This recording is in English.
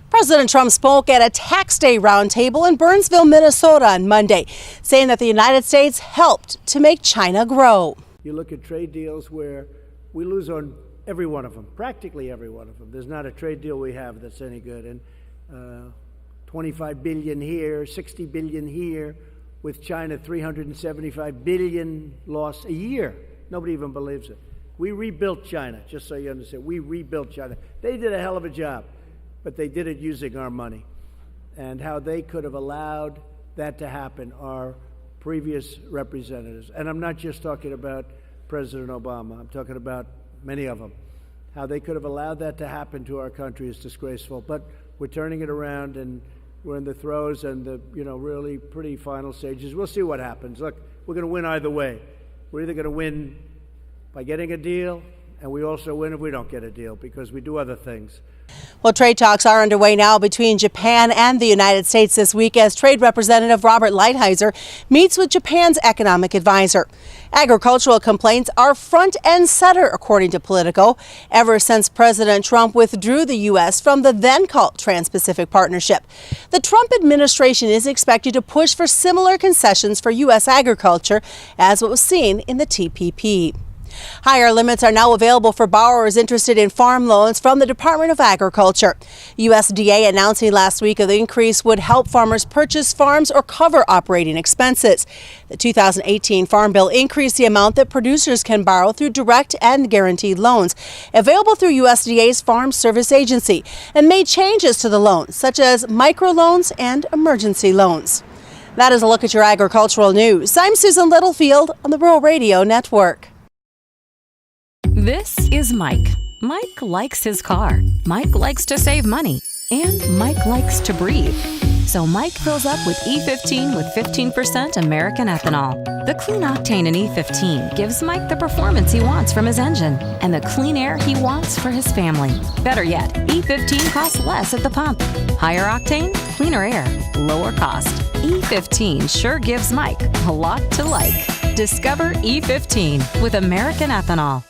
President Trump spoke at a tax day roundtable in Burnsville, Minnesota on Monday, saying that the United States helped to make China grow. You look at trade deals where we lose on every one of them, practically every one of them. There's not a trade deal we have that's any good. And 25 billion here, 60 billion here, with China 375 billion loss a year. Nobody even believes it. We rebuilt China, just so you understand. We rebuilt China. They did a hell of a job, but they did it using our money. And how they could have allowed that to happen are previous representatives. And I'm not just talking about President Obama. I'm talking about many of them. How they could have allowed that to happen to our country is disgraceful. But we're turning it around, and we're in the throes and the really pretty final stages. We'll see what happens. Look, we're going to win either way. We're either going to win by getting a deal, and we also win if we don't get a deal, because we do other things. Well, trade talks are underway now between Japan and the United States this week as Trade Representative Robert Lighthizer meets with Japan's economic advisor. Agricultural complaints are front and center, according to Politico, ever since President Trump withdrew the U.S. from the then-called Trans-Pacific Partnership. The Trump administration is expected to push for similar concessions for U.S. agriculture as what was seen in the TPP. Higher limits are now available for borrowers interested in farm loans from the Department of Agriculture. USDA announcing last week the increase would help farmers purchase farms or cover operating expenses. The 2018 Farm Bill increased the amount that producers can borrow through direct and guaranteed loans available through USDA's Farm Service Agency and made changes to the loans, such as microloans and emergency loans. That is a look at your agricultural news. I'm Susan Littlefield on the Rural Radio Network. This is Mike. Mike likes his car. Mike likes to save money. And Mike likes to breathe. So Mike fills up with E15 with 15% American ethanol. The clean octane in E15 gives Mike the performance he wants from his engine and the clean air he wants for his family. Better yet, E15 costs less at the pump. Higher octane, cleaner air, lower cost. E15 sure gives Mike a lot to like. Discover E15 with American ethanol.